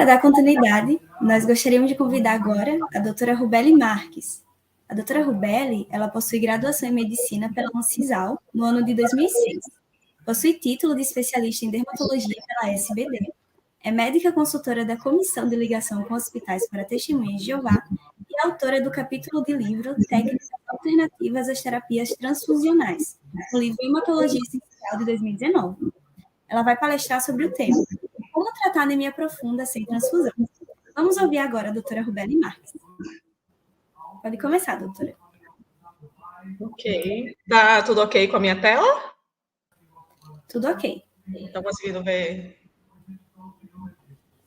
Para dar continuidade, nós gostaríamos de convidar agora a doutora Rubeli Marques. A doutora Rubeli, ela possui graduação em Medicina pela Uncisal no ano de 2006. Possui título de especialista em dermatologia pela SBD. É médica consultora da Comissão de Ligação com Hospitais para Testemunhas de Jeová e autora do capítulo de livro Técnicas Alternativas às Terapias Transfusionais, no livro Hematologia Essencial de 2019. Ela vai palestrar sobre o tema Como tratar anemia profunda sem transfusão. Vamos ouvir agora a doutora Rubeli Marques. Pode começar, doutora. Ok. Tá tudo ok com a minha tela? Tudo ok. Estão conseguindo ver?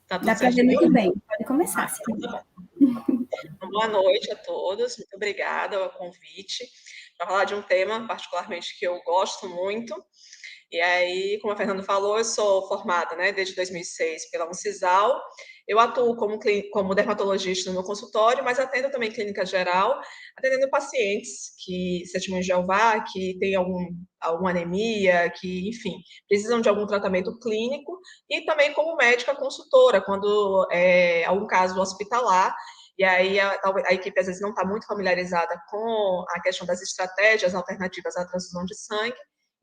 Tá tudo Dá para ver certinho? muito bem. Pode começar, se quiser. Tá bom. Boa noite a todos. Muito obrigada pelo convite para falar de um tema particularmente que eu gosto muito. E aí, como a Fernanda falou, eu sou formada, desde 2006 pela Uncisal. Eu atuo como dermatologista no meu consultório, mas atendo também clínica geral, atendendo pacientes que testemunham de Jeová, que têm alguma anemia, que, enfim, precisam de algum tratamento clínico, e também como médica consultora, quando é algum caso hospitalar. E aí a equipe às vezes não está muito familiarizada com a questão das estratégias alternativas à transfusão de sangue.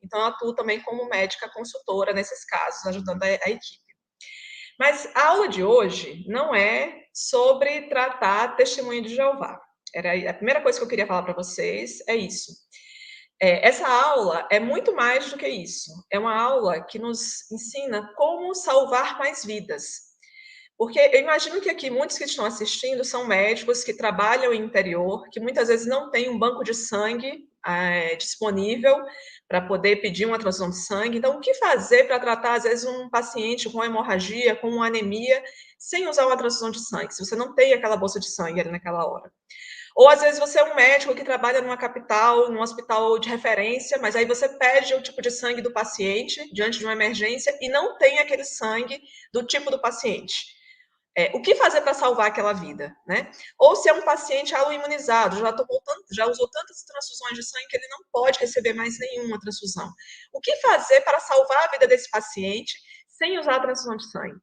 Então, eu atuo também como médica consultora nesses casos, ajudando a equipe. Mas a aula de hoje não é sobre tratar testemunho de Jeová. A primeira coisa que eu queria falar para vocês é isso. Essa aula é muito mais do que isso. É uma aula que nos ensina como salvar mais vidas. Porque eu imagino que aqui muitos que estão assistindo são médicos que trabalham em interior, que muitas vezes não têm um banco de sangue disponível para poder pedir uma transfusão de sangue. Então, o que fazer para tratar, às vezes, um paciente com hemorragia, com uma anemia, sem usar uma transfusão de sangue, se você não tem aquela bolsa de sangue ali naquela hora? Ou, às vezes, você é um médico que trabalha numa capital, num hospital de referência, mas aí você pede o tipo de sangue do paciente diante de uma emergência e não tem aquele sangue do tipo do paciente. O que fazer para salvar aquela vida, né? Ou se é um paciente autoimunizado, já usou tantas transfusões de sangue que ele não pode receber mais nenhuma transfusão. O que fazer para salvar a vida desse paciente sem usar a transfusão de sangue?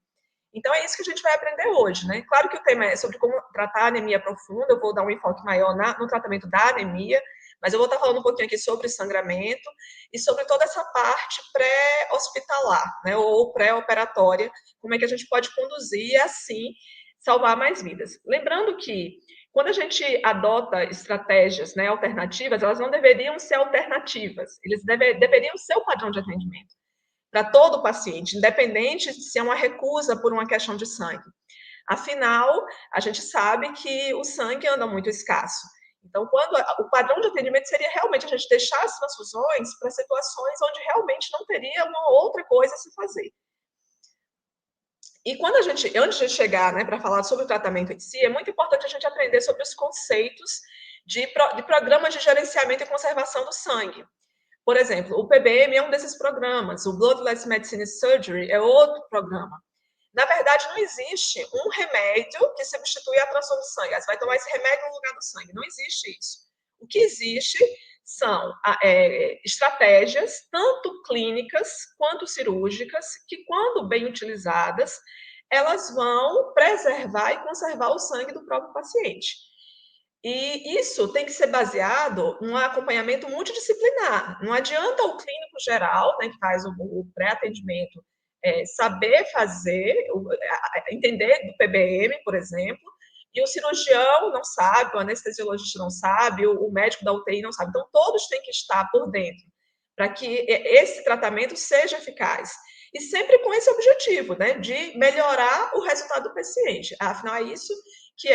Então, é isso que a gente vai aprender hoje, né? Claro que o tema é sobre como tratar a anemia profunda, eu vou dar um enfoque maior no tratamento da anemia, mas eu vou estar falando um pouquinho aqui sobre sangramento e sobre toda essa parte pré-hospitalar, ou pré-operatória, como é que a gente pode conduzir e, assim, salvar mais vidas. Lembrando que, quando a gente adota estratégias alternativas, elas não deveriam ser alternativas, eles deveriam ser o padrão de atendimento para todo o paciente, independente se é uma recusa por uma questão de sangue. Afinal, a gente sabe que o sangue anda muito escasso. Então, o padrão de atendimento seria realmente a gente deixar as transfusões para situações onde realmente não teria uma outra coisa a se fazer. E antes de chegar para falar sobre o tratamento em si, é muito importante a gente aprender sobre os conceitos de programas de gerenciamento e conservação do sangue. Por exemplo, o PBM é um desses programas, o Bloodless Medicine Surgery é outro programa. Na verdade, não existe um remédio que substitui a transfusão de sangue. Você vai tomar esse remédio no lugar do sangue. Não existe isso. O que existe são estratégias, tanto clínicas quanto cirúrgicas, que, quando bem utilizadas, elas vão preservar e conservar o sangue do próprio paciente. E isso tem que ser baseado num acompanhamento multidisciplinar. Não adianta o clínico geral, que faz o pré-atendimento, saber fazer, entender do PBM, por exemplo, e o cirurgião não sabe, o anestesiologista não sabe, o médico da UTI não sabe. Então, todos têm que estar por dentro para que esse tratamento seja eficaz. E sempre com esse objetivo, de melhorar o resultado do paciente. Afinal, é isso que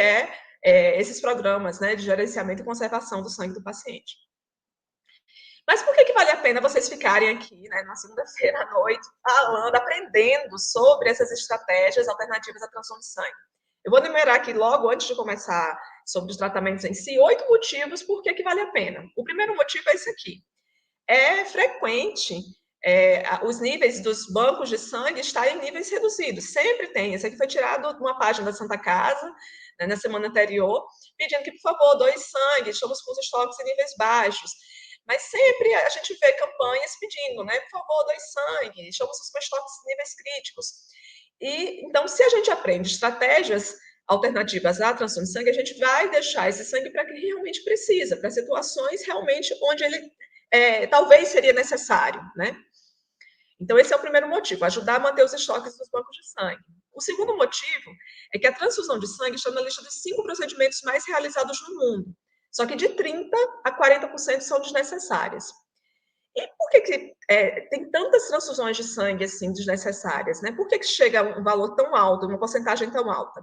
esses programas de gerenciamento e conservação do sangue do paciente. Mas por que vale a pena vocês ficarem aqui, na segunda-feira à noite, falando, aprendendo sobre essas estratégias alternativas à transfusão de sangue? Eu vou enumerar aqui logo, antes de começar, sobre os tratamentos em si, 8 motivos por que vale a pena. O primeiro motivo é esse aqui. É frequente os níveis dos bancos de sangue estarem em níveis reduzidos. Sempre tem. Esse aqui foi tirado de uma página da Santa Casa, na semana anterior, pedindo que, por favor, doe sangue, estamos com os estoques em níveis baixos. Mas sempre a gente vê campanhas pedindo, por favor, doe sangue, estamos com os estoques em níveis críticos. E então, se a gente aprende estratégias alternativas à transfusão de sangue, a gente vai deixar esse sangue para quem realmente precisa, para situações realmente onde ele talvez seria necessário, né? Então, esse é o primeiro motivo, ajudar a manter os estoques dos bancos de sangue. O segundo motivo é que a transfusão de sangue está na lista dos 5 procedimentos mais realizados no mundo. Só que de 30% a 40% são desnecessárias. E por que tem tantas transfusões de sangue assim desnecessárias, né? Por que chega a um valor tão alto, uma porcentagem tão alta?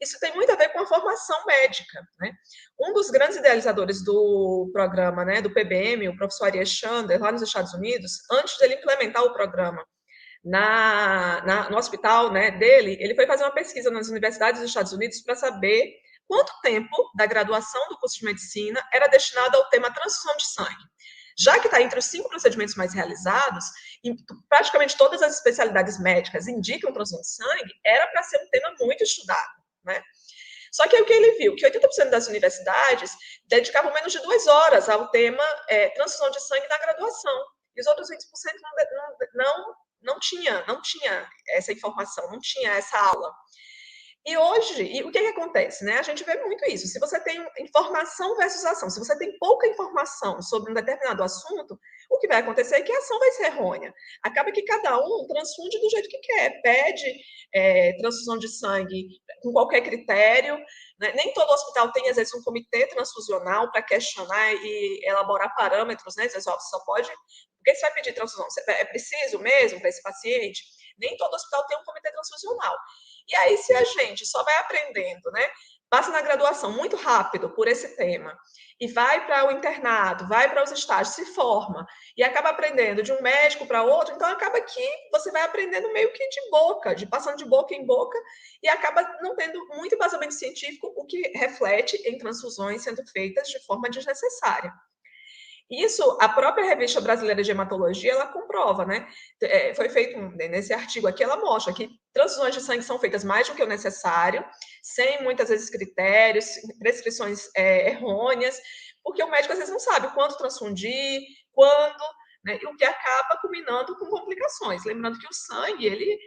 Isso tem muito a ver com a formação médica, né? Um dos grandes idealizadores do programa, né, do PBM, o professor Arias Chander, lá nos Estados Unidos, antes dele implementar o programa no hospital, né, dele, ele foi fazer uma pesquisa nas universidades dos Estados Unidos para saber quanto tempo da graduação do curso de medicina era destinado ao tema transfusão de sangue. Já que está entre os 5 procedimentos mais realizados, e praticamente todas as especialidades médicas indicam transfusão de sangue, era para ser um tema muito estudado, né? Só que aí o que ele viu? Que 80% das universidades dedicavam menos de 2 horas ao tema transfusão de sangue na graduação. E os outros 20% não tinha essa informação, não tinha essa aula. E hoje, o que acontece, né? A gente vê muito isso. Se você tem informação versus ação, se você tem pouca informação sobre um determinado assunto, o que vai acontecer é que a ação vai ser errônea. Acaba que cada um transfunde do jeito que quer, pede transfusão de sangue com qualquer critério, né? Nem todo hospital tem, às vezes, um comitê transfusional para questionar e elaborar parâmetros, né? Dizer, só pode. Por que você vai pedir transfusão? É preciso mesmo para esse paciente? Nem todo hospital tem um comitê transfusional. E aí, se a gente só vai aprendendo, né? Passa na graduação muito rápido por esse tema e vai para o internato, vai para os estágios, se forma e acaba aprendendo de um médico para outro, então acaba que você vai aprendendo meio que de boca, de passando de boca em boca e acaba não tendo muito embasamento científico, o que reflete em transfusões sendo feitas de forma desnecessária. Isso, a própria Revista Brasileira de Hematologia, ela comprova, né? Foi feito nesse artigo aqui, ela mostra que transfusões de sangue são feitas mais do que o necessário, sem muitas vezes critérios, prescrições errôneas, porque o médico às vezes não sabe quanto transfundir, quando, né? O que acaba culminando com complicações. Lembrando que o sangue, ele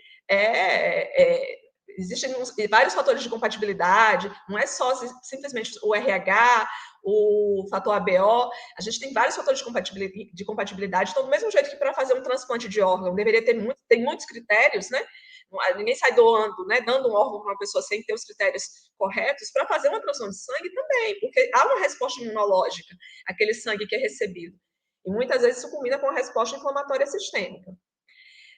existem vários fatores de compatibilidade, não é só simplesmente o RH, o fator ABO, a gente tem vários fatores de compatibilidade, então do mesmo jeito que para fazer um transplante de órgão deveria tem muitos critérios, né? Ninguém sai doando, né, dando um órgão para uma pessoa sem ter os critérios corretos, para fazer uma transfusão de sangue também, porque há uma resposta imunológica àquele sangue que é recebido. E muitas vezes isso combina com a resposta inflamatória sistêmica.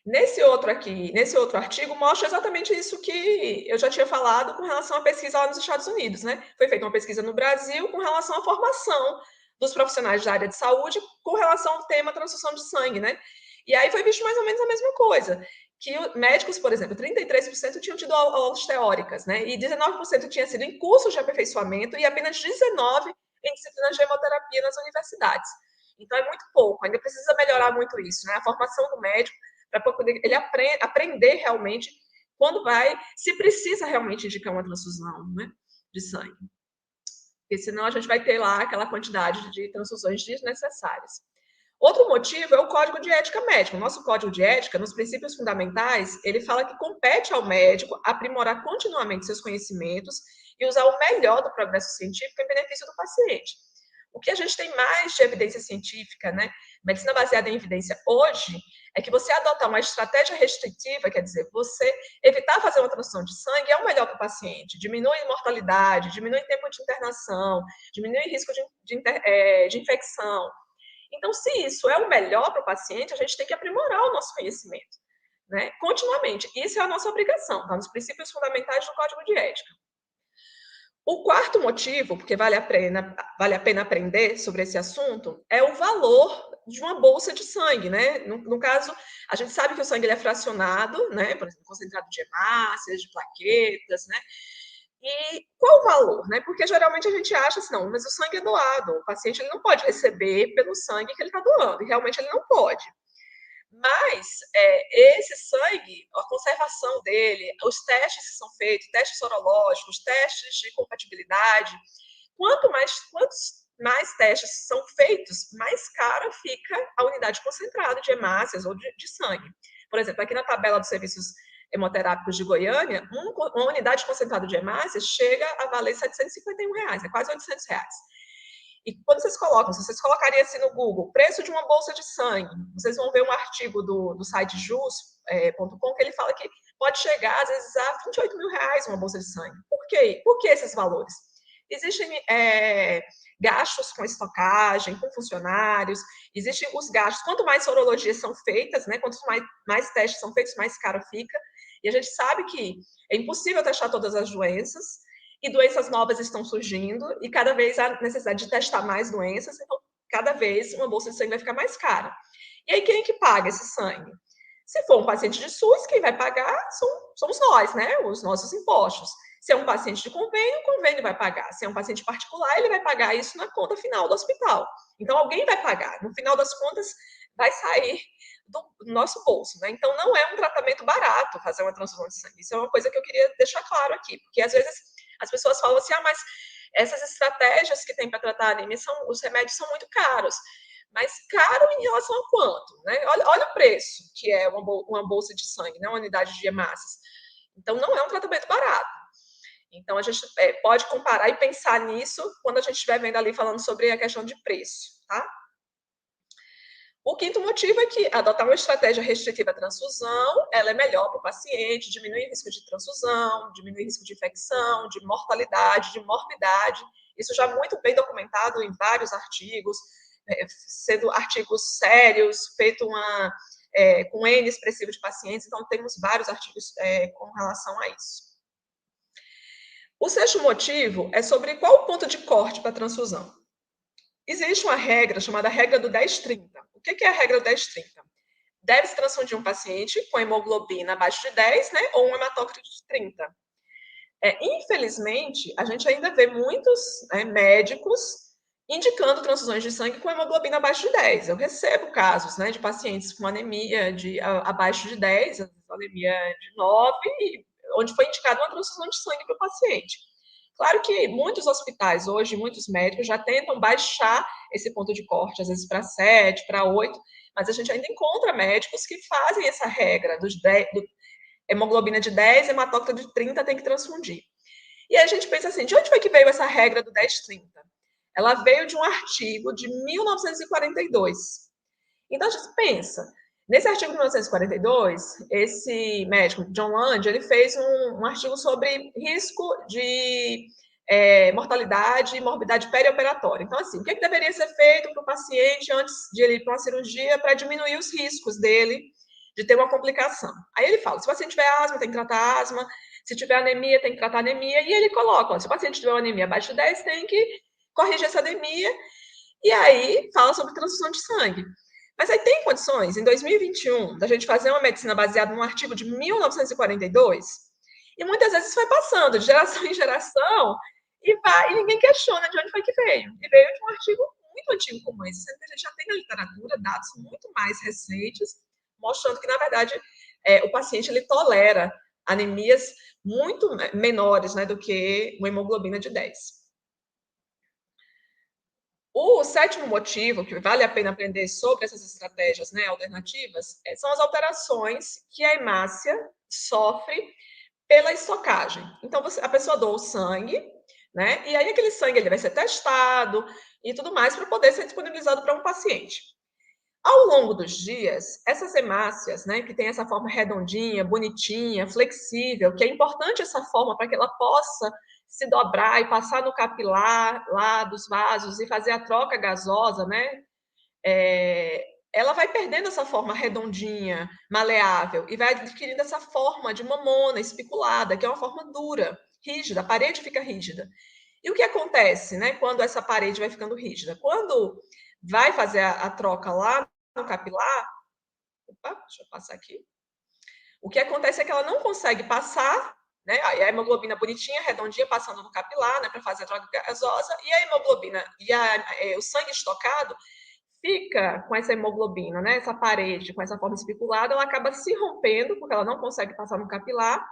Nesse outro artigo, mostra exatamente isso que eu já tinha falado com relação à pesquisa lá nos Estados Unidos, né? Foi feita uma pesquisa no Brasil com relação à formação dos profissionais da área de saúde com relação ao tema transfusão de sangue, né? E aí foi visto mais ou menos a mesma coisa, que médicos, por exemplo, 33% tinham tido aulas teóricas, né? E 19% tinha sido em cursos de aperfeiçoamento e apenas 19% em disciplinas de hemoterapia nas universidades. Então é muito pouco, ainda precisa melhorar muito isso, né? A formação do médico para poder ele aprender realmente quando se precisa realmente indicar uma transfusão, né, de sangue. Porque senão a gente vai ter lá aquela quantidade de transfusões desnecessárias. Outro motivo é o Código de Ética Médica. O nosso Código de Ética, nos princípios fundamentais, ele fala que compete ao médico aprimorar continuamente seus conhecimentos e usar o melhor do progresso científico em benefício do paciente. O que a gente tem mais de evidência científica, né, medicina baseada em evidência hoje, é que você adotar uma estratégia restritiva, quer dizer, você evitar fazer uma transfusão de sangue é o melhor para o paciente, diminui mortalidade, diminui tempo de internação, diminui risco de infecção. Então, se isso é o melhor para o paciente, a gente tem que aprimorar o nosso conhecimento, né, continuamente. Isso é a nossa obrigação, está nos princípios fundamentais do Código de Ética. O quarto motivo, porque vale a pena aprender sobre esse assunto, é o valor de uma bolsa de sangue, né? No caso, a gente sabe que o sangue ele é fracionado, né? Por exemplo, concentrado de hemácias, de plaquetas, né? E qual o valor, né? Porque geralmente a gente acha assim, não, mas o sangue é doado, o paciente ele não pode receber pelo sangue que ele está doando, e realmente ele não pode. Mas esse sangue, a conservação dele, os testes que são feitos, testes sorológicos, testes de compatibilidade, quantos mais testes são feitos, mais cara fica a unidade concentrada de hemácias ou de sangue. Por exemplo, aqui na tabela dos serviços hemoterápicos de Goiânia, uma unidade concentrada de hemácias chega a valer R$751, é quase R$800. E quando vocês colocam, se vocês colocarem assim no Google, preço de uma bolsa de sangue, vocês vão ver um artigo do site jus.com que ele fala que pode chegar, às vezes, a R$28.000 uma bolsa de sangue. Por quê? Por que esses valores? Existem gastos com estocagem, com funcionários, existem os gastos. Quanto mais sorologias são feitas, né, quanto mais testes são feitos, mais caro fica. E a gente sabe que é impossível testar todas as doenças, e doenças novas estão surgindo, e cada vez há necessidade de testar mais doenças, então cada vez uma bolsa de sangue vai ficar mais cara. E aí quem é que paga esse sangue? Se for um paciente de SUS, quem vai pagar somos nós, né? Os nossos impostos. Se é um paciente de convênio, o convênio vai pagar. Se é um paciente particular, ele vai pagar isso na conta final do hospital. Então, alguém vai pagar. No final das contas, vai sair do nosso bolso, né? Então, não é um tratamento barato fazer uma transfusão de sangue. Isso é uma coisa que eu queria deixar claro aqui, porque às vezes as pessoas falam assim, mas essas estratégias que tem para tratar a anemia, os remédios são muito caros. Mas caro em relação a quanto? Né? Olha o preço que é uma bolsa de sangue, né? Uma unidade de hemácias. Então, não é um tratamento barato. Então, a gente pode comparar e pensar nisso quando a gente estiver vendo ali falando sobre a questão de preço, tá? O quinto motivo é que adotar uma estratégia restritiva à transfusão, ela é melhor para o paciente, diminui o risco de transfusão, diminui o risco de infecção, de mortalidade, de morbidade. Isso já muito bem documentado em vários artigos, sendo artigos sérios, feito com N expressivo de pacientes, então temos vários artigos com relação a isso. O sexto motivo é sobre qual o ponto de corte para a transfusão. Existe uma regra chamada regra do 10-30. O que é a regra do 10-30? Deve-se transfundir um paciente com hemoglobina abaixo de 10, né, ou um hematócrito de 30. Infelizmente, a gente ainda vê muitos médicos indicando transfusões de sangue com hemoglobina abaixo de 10. Eu recebo casos, né, de pacientes com anemia abaixo de 10, anemia de 9, onde foi indicada uma transfusão de sangue para o paciente. Claro que muitos hospitais hoje, muitos médicos já tentam baixar esse ponto de corte, às vezes para 7, para 8, mas a gente ainda encontra médicos que fazem essa regra do hemoglobina de 10, hematócrito de 30 tem que transfundir. E aí a gente pensa assim, de onde foi que veio essa regra do 10-30? Ela veio de um artigo de 1942. Então a gente pensa, nesse artigo de 1942, esse médico, John Land, ele fez um artigo sobre risco de mortalidade e morbidade perioperatória. Então, assim, o que deveria ser feito para o paciente antes de ele ir para uma cirurgia para diminuir os riscos dele de ter uma complicação? Aí ele fala, se o paciente tiver asma, tem que tratar asma, se tiver anemia, tem que tratar anemia, e ele coloca, se o paciente tiver uma anemia abaixo de 10, tem que corrigir essa anemia, e aí fala sobre transfusão de sangue. Mas aí tem condições, em 2021, da gente fazer uma medicina baseada num artigo de 1942, e muitas vezes foi passando de geração em geração, e ninguém questiona de onde foi que veio. E veio de um artigo muito antigo como esse, sendo que a gente já tem na literatura dados muito mais recentes, mostrando que, na verdade, o paciente ele tolera anemias muito menores, né, do que uma hemoglobina de 10. O sétimo motivo, que vale a pena aprender sobre essas estratégias, né, alternativas, são as alterações que a hemácia sofre pela estocagem. Então, a pessoa doa o sangue, né, e aí aquele sangue ele vai ser testado e tudo mais para poder ser disponibilizado para um paciente. Ao longo dos dias, essas hemácias, né, que tem essa forma redondinha, bonitinha, flexível, que é importante essa forma para que ela possa se dobrar e passar no capilar lá dos vasos e fazer a troca gasosa, né? Ela vai perdendo essa forma redondinha, maleável, e vai adquirindo essa forma de mamona espiculada, que é uma forma dura, rígida, a parede fica rígida. E o que acontece, né, quando essa parede vai ficando rígida? Quando vai fazer a troca lá no capilar, deixa eu passar aqui. O que acontece é que ela não consegue passar, né? A hemoglobina bonitinha, redondinha, passando no capilar, né, para fazer a troca gasosa, e a hemoglobina e o sangue estocado fica com essa hemoglobina, né, essa parede, com essa forma especulada, ela acaba se rompendo, porque ela não consegue passar no capilar,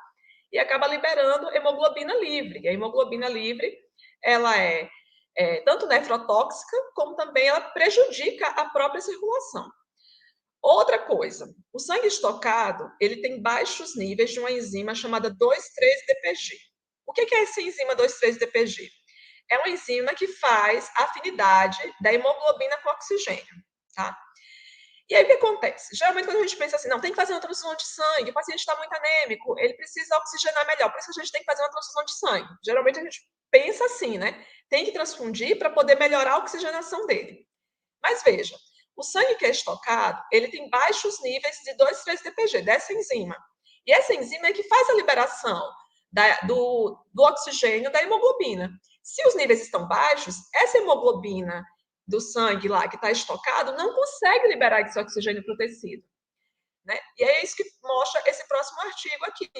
e acaba liberando hemoglobina livre. E a hemoglobina livre, ela é tanto nefrotóxica, como também ela prejudica a própria circulação. Outra coisa, o sangue estocado, ele tem baixos níveis de uma enzima chamada 2,3-DPG. O que é essa enzima 2,3-DPG? É uma enzima que faz a afinidade da hemoglobina com o oxigênio, tá? E aí o que acontece? Geralmente quando a gente pensa assim, não, tem que fazer uma transfusão de sangue, o paciente está muito anêmico, ele precisa oxigenar melhor, por isso que a gente tem que fazer uma transfusão de sangue. Geralmente a gente pensa assim, né? Tem que transfundir para poder melhorar a oxigenação dele. Mas veja, o sangue que é estocado, ele tem baixos níveis de 2,3-DPG, dessa enzima. E essa enzima é que faz a liberação do oxigênio da hemoglobina. Se os níveis estão baixos, essa hemoglobina do sangue lá que está estocado não consegue liberar esse oxigênio para o tecido. Né? E é isso que mostra esse próximo artigo aqui.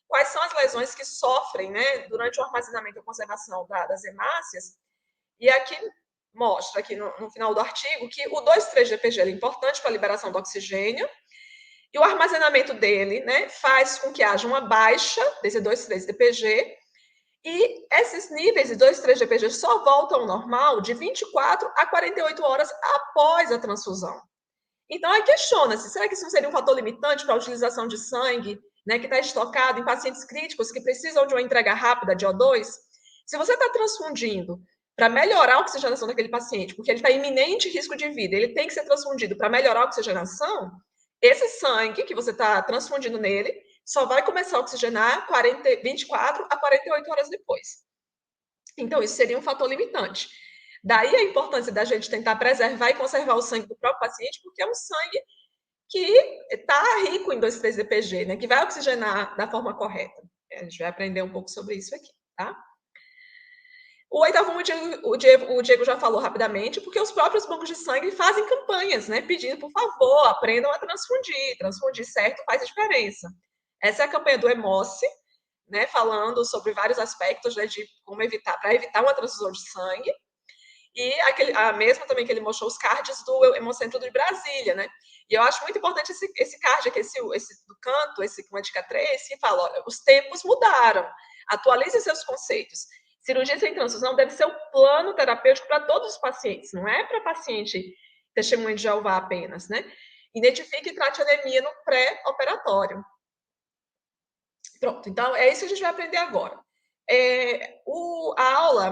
Quais são as lesões que sofrem, né, durante o armazenamento e conservação das hemácias? E aqui mostra, aqui no final do artigo, que o 2,3-DPG é importante para a liberação do oxigênio, e o armazenamento dele, né, faz com que haja uma baixa desse 2,3-DPG, e esses níveis de 2,3-DPG só voltam ao normal de 24 a 48 horas após a transfusão. Então, aí questiona-se, será que isso não seria um fator limitante para a utilização de sangue, né, que está estocado em pacientes críticos que precisam de uma entrega rápida de O2? Se você está transfundindo para melhorar a oxigenação daquele paciente, porque ele está em iminente risco de vida, ele tem que ser transfundido para melhorar a oxigenação, esse sangue que você está transfundindo nele só vai começar a oxigenar 24 a 48 horas depois. Então, isso seria um fator limitante. Daí a importância da gente tentar preservar e conservar o sangue do próprio paciente, porque é um sangue que está rico em 2,3-DPG, né? Que vai oxigenar da forma correta. A gente vai aprender um pouco sobre isso aqui, tá? O oitavo motivo, o Diego já falou rapidamente, porque os próprios bancos de sangue fazem campanhas, né? Pedindo, por favor, aprendam a transfundir. Transfundir certo faz diferença. Essa é a campanha do Hemoce, né? Falando sobre vários aspectos, né, de como evitar, para evitar uma transfusão de sangue. E a mesma também que ele mostrou os cards do Hemocentro de Brasília, né? E eu acho muito importante esse card aqui, esse do canto, esse com a dica 3, que fala, olha, os tempos mudaram, atualize seus conceitos. Cirurgia sem transfusão deve ser o plano terapêutico para todos os pacientes, não é para paciente testemunho de Jeová apenas, né? Identifique e trate anemia no pré-operatório. Pronto, então é isso que a gente vai aprender agora.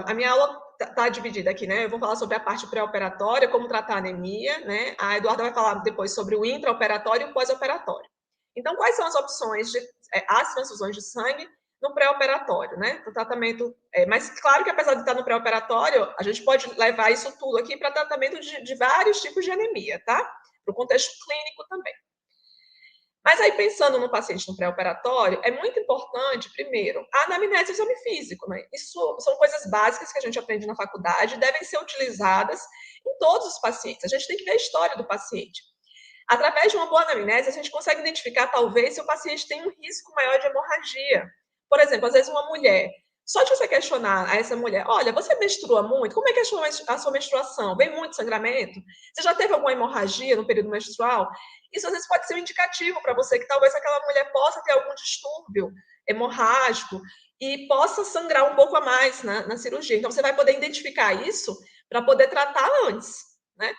A minha aula está dividida aqui, né? Eu vou falar sobre a parte pré-operatória, como tratar a anemia, né? A Eduarda vai falar depois sobre o intraoperatório e o pós-operatório. Então, quais são as opções de as transfusões de sangue no pré-operatório, né? O tratamento, mas claro que apesar de estar no pré-operatório, a gente pode levar isso tudo aqui para tratamento de vários tipos de anemia, tá? Para o contexto clínico também. Mas aí, pensando no paciente no pré-operatório, é muito importante, primeiro, a anamnese e o exame físico, né? Isso são coisas básicas que a gente aprende na faculdade, devem ser utilizadas em todos os pacientes. A gente tem que ver a história do paciente. Através de uma boa anamnese, a gente consegue identificar, talvez, se o paciente tem um risco maior de hemorragia. Por exemplo, às vezes uma mulher, só de você questionar a essa mulher, olha, você menstrua muito? Como é que é a sua menstruação? Vem muito sangramento? Você já teve alguma hemorragia no período menstrual? Isso às vezes pode ser um indicativo para você que talvez aquela mulher possa ter algum distúrbio hemorrágico e possa sangrar um pouco a mais na cirurgia. Então, você vai poder identificar isso para poder tratar antes, né?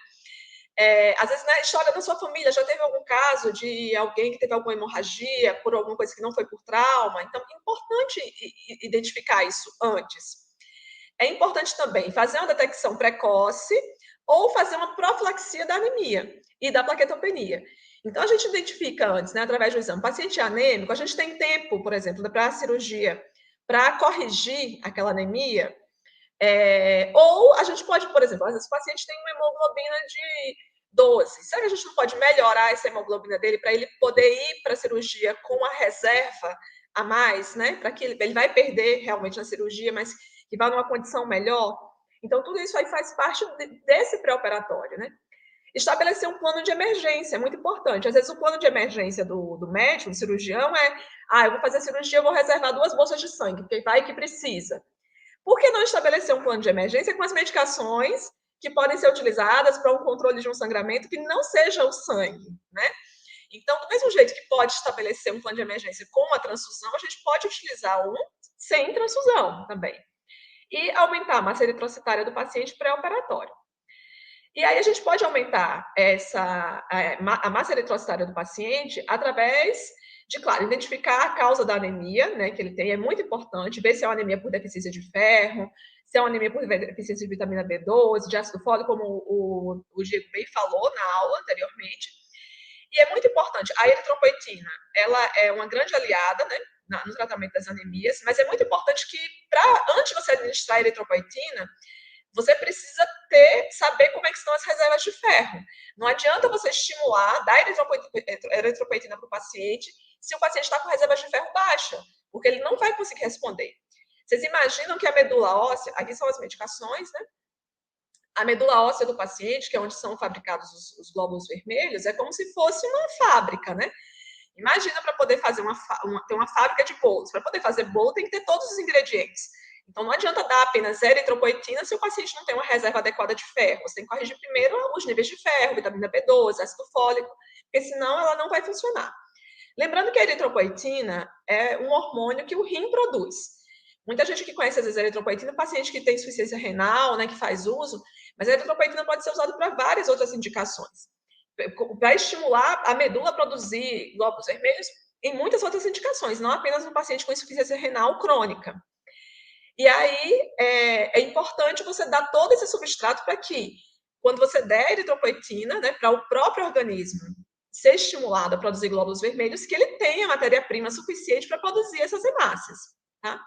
Às vezes, na história da sua família, já teve algum caso de alguém que teve alguma hemorragia por alguma coisa que não foi por trauma? Então, é importante identificar isso antes. É importante também fazer uma detecção precoce ou fazer uma profilaxia da anemia e da plaquetopenia. Então, a gente identifica antes, né, através do exame. Paciente anêmico, a gente tem tempo, por exemplo, para a cirurgia, para corrigir aquela anemia. Ou a gente pode, por exemplo, às vezes o paciente tem uma hemoglobina de 12. Será que a gente não pode melhorar essa hemoglobina dele para ele poder ir para a cirurgia com a reserva a mais, né? Para que ele vai perder realmente na cirurgia, mas que vá numa condição melhor. Então, tudo isso aí faz parte desse pré-operatório, né? Estabelecer um plano de emergência é muito importante. Às vezes, o plano de emergência do médico, do cirurgião, eu vou fazer a cirurgia, eu vou reservar 2 bolsas de sangue, porque vai que precisa. Por que não estabelecer um plano de emergência com as medicações que podem ser utilizadas para um controle de um sangramento que não seja o sangue, né? Então, do mesmo jeito que pode estabelecer um plano de emergência com a transfusão, a gente pode utilizar um sem transfusão também. E aumentar a massa eritrocitária do paciente pré-operatório. E aí a gente pode aumentar a massa eritrocitária do paciente através de, claro, identificar a causa da anemia, né, que ele tem, é muito importante, ver se é uma anemia por deficiência de ferro, se é uma anemia por deficiência de vitamina B12, de ácido fólico, como o Diego bem falou na aula anteriormente. E é muito importante, a eritropoetina, ela é uma grande aliada, né, no tratamento das anemias, mas é muito importante que, antes de você administrar a eritropoetina, você precisa saber como é que estão as reservas de ferro. Não adianta você estimular, dar eritropoetina para o paciente, se o paciente está com reservas de ferro baixa, porque ele não vai conseguir responder. Vocês imaginam que a medula óssea, aqui são as medicações, né? A medula óssea do paciente, que é onde são fabricados os glóbulos vermelhos, é como se fosse uma fábrica, né? Imagina para poder fazer ter uma fábrica de bolos. Para poder fazer bolo, tem que ter todos os ingredientes. Então, não adianta dar apenas eritropoetina se o paciente não tem uma reserva adequada de ferro. Você tem que corrigir primeiro os níveis de ferro, vitamina B12, ácido fólico, porque senão ela não vai funcionar. Lembrando que a eritropoetina é um hormônio que o rim produz. Muita gente que conhece, às vezes, a eritropoetina, paciente que tem insuficiência renal, né, que faz uso, mas a eritropoetina pode ser usada para várias outras indicações. Para estimular a medula a produzir glóbulos vermelhos em muitas outras indicações, não apenas no paciente com insuficiência renal crônica. E aí é importante você dar todo esse substrato para que, quando você der eritropoetina, né, para o próprio organismo ser estimulado a produzir glóbulos vermelhos, que ele tenha matéria-prima suficiente para produzir essas hemácias, tá?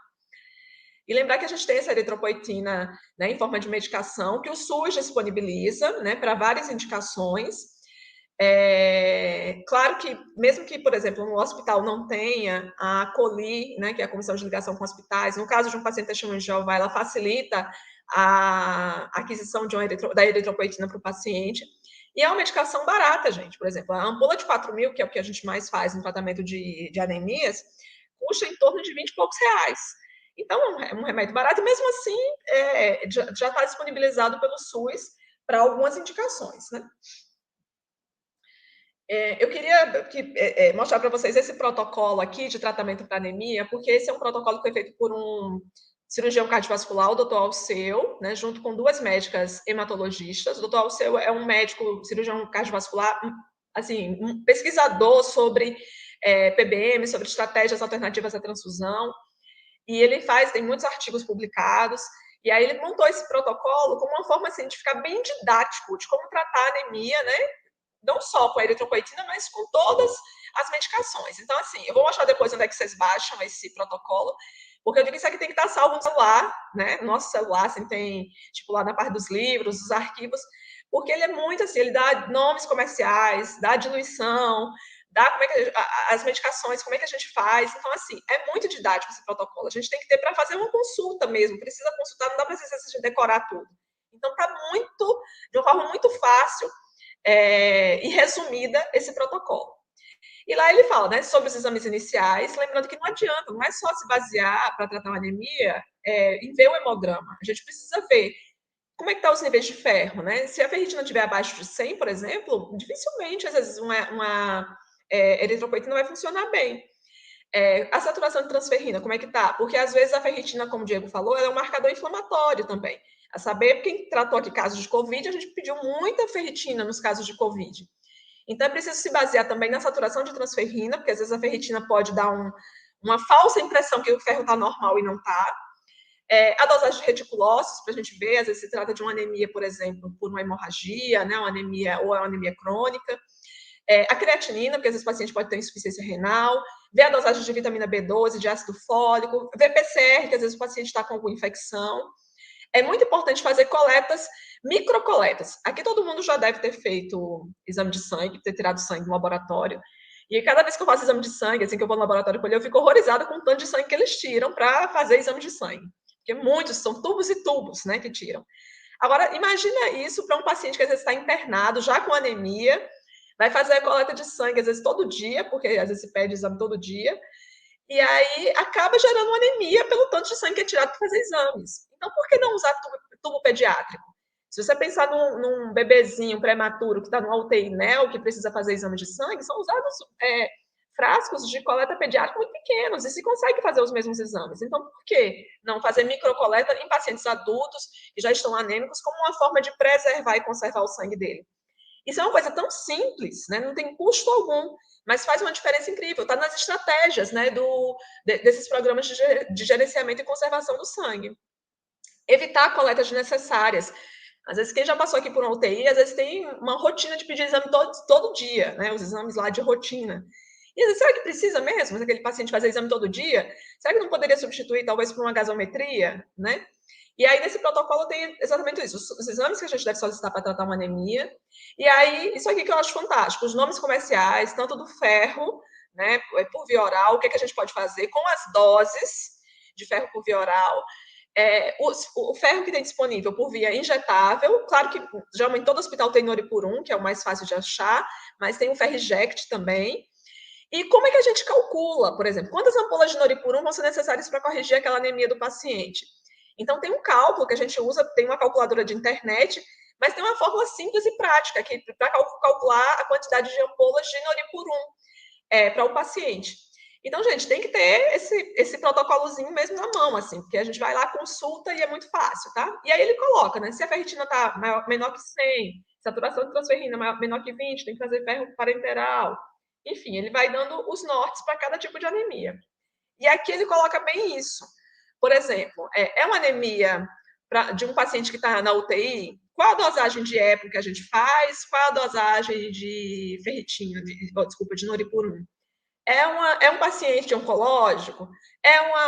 E lembrar que a gente tem essa eritropoetina, né, em forma de medicação, que o SUS disponibiliza, né, para várias indicações. Claro que, mesmo que, por exemplo, um hospital não tenha a COLI, né, que é a Comissão de Ligação com Hospitais, no caso de um paciente testemunho de Jeová, ela facilita a aquisição da eritropoetina para o paciente. E é uma medicação barata, gente. Por exemplo, a ampola de 4.000, que é o que a gente mais faz no tratamento de anemias, custa em torno de 20 e poucos reais. Então, é um remédio barato, e mesmo assim, já está disponibilizado pelo SUS para algumas indicações, né? Eu queria mostrar para vocês esse protocolo aqui de tratamento para anemia, porque esse é um protocolo que foi feito por um cirurgião cardiovascular, o Dr. Alceu, né, junto com duas médicas hematologistas. O Dr. Alceu é um médico cirurgião cardiovascular, assim, um pesquisador sobre PBM, sobre estratégias alternativas à transfusão, e ele tem muitos artigos publicados, e aí ele montou esse protocolo como uma forma assim, de ficar bem didático de como tratar a anemia, né? Não só com a eritropoetina, mas com todas as medicações. Então, assim, eu vou mostrar depois onde é que vocês baixam esse protocolo, porque eu digo que isso aqui tem que estar salvo no celular, né? No nosso celular, assim, tem, tipo, lá na parte dos livros, dos arquivos, porque ele é muito assim, ele dá nomes comerciais, dá diluição, dá como é que as medicações, como é que a gente faz. Então, assim, é muito didático esse protocolo. A gente tem que ter para fazer uma consulta mesmo, precisa consultar, não dá para você decorar tudo. Então, tá de uma forma muito fácil e resumida esse protocolo. E lá ele fala, né, sobre os exames iniciais, lembrando que não adianta, não é só se basear para tratar uma anemia em ver o hemograma. A gente precisa ver como é que tá os níveis de ferro, né? Se a ferritina estiver abaixo de 100, por exemplo, dificilmente, às vezes, uma eritropoetina vai funcionar bem. A saturação de transferrina, como é que tá? Porque, às vezes, a ferritina, como o Diego falou, ela é um marcador inflamatório também. A saber, quem tratou aqui casos de Covid, a gente pediu muita ferritina nos casos de Covid. Então, é preciso se basear também na saturação de transferrina, porque, às vezes, a ferritina pode dar uma falsa impressão que o ferro está normal e não está. A dosagem de reticulócitos, para a gente ver, às vezes se trata de uma anemia, por exemplo, por uma hemorragia, né, uma anemia ou uma anemia crônica. A creatinina, porque às vezes o paciente pode ter insuficiência renal, ver a dosagem de vitamina B12, de ácido fólico, ver PCR, que às vezes o paciente está com alguma infecção. É muito importante fazer coletas, microcoletas. Aqui todo mundo já deve ter feito exame de sangue, ter tirado sangue no laboratório. E cada vez que eu faço exame de sangue, assim que eu vou no laboratório colher, eu fico horrorizada com o tanto de sangue que eles tiram para fazer exame de sangue. Porque muitos são tubos e tubos, né, que tiram. Agora, imagina isso para um paciente que às vezes está internado, já com anemia, vai fazer a coleta de sangue, às vezes todo dia, porque às vezes se pede exame todo dia, e aí acaba gerando uma anemia pelo tanto de sangue que é tirado para fazer exames. Então, por que não usar tubo pediátrico? Se você pensar num bebezinho prematuro que está no UTI NEL, que precisa fazer exame de sangue, são usados frascos de coleta pediátrica muito pequenos e se consegue fazer os mesmos exames. Então, por que não fazer microcoleta em pacientes adultos que já estão anêmicos como uma forma de preservar e conservar o sangue dele? Isso é uma coisa tão simples, né? Não tem custo algum, mas faz uma diferença incrível. Está nas estratégias, né, desses programas de gerenciamento e conservação do sangue. Evitar coletas desnecessárias. Às vezes, quem já passou aqui por uma UTI, às vezes tem uma rotina de pedir exame todo dia, né? Os exames lá de rotina. E às vezes, será que precisa mesmo aquele paciente fazer exame todo dia? Será que não poderia substituir, talvez, por uma gasometria, né? E aí, nesse protocolo, tem exatamente isso. Os exames que a gente deve solicitar para tratar uma anemia. E aí, isso aqui que eu acho fantástico. Os nomes comerciais, tanto do ferro, né, por via oral, o que a gente pode fazer com as doses de ferro por via oral. O ferro que tem disponível por via injetável, claro que geralmente todo hospital tem Noripurum, que é o mais fácil de achar, mas tem o Ferriject também. E como é que a gente calcula, por exemplo, quantas ampolas de Noripurum vão ser necessárias para corrigir aquela anemia do paciente? Então, tem um cálculo que a gente usa, tem uma calculadora de internet, mas tem uma fórmula simples e prática para calcular a quantidade de ampolas de Noripurum para o paciente. Então, gente, tem que ter esse protocolozinho mesmo na mão, assim, porque a gente vai lá, consulta e é muito fácil, tá? E aí ele coloca, né? Se a ferritina está menor que 100, saturação de transferrina menor que 20, tem que fazer ferro parenteral. Enfim, ele vai dando os nortes para cada tipo de anemia. E aqui ele coloca bem isso. Por exemplo, uma anemia de um paciente que está na UTI, qual a dosagem de EPO que a gente faz? Qual a dosagem de ferritina, de Noripurum? É um paciente oncológico?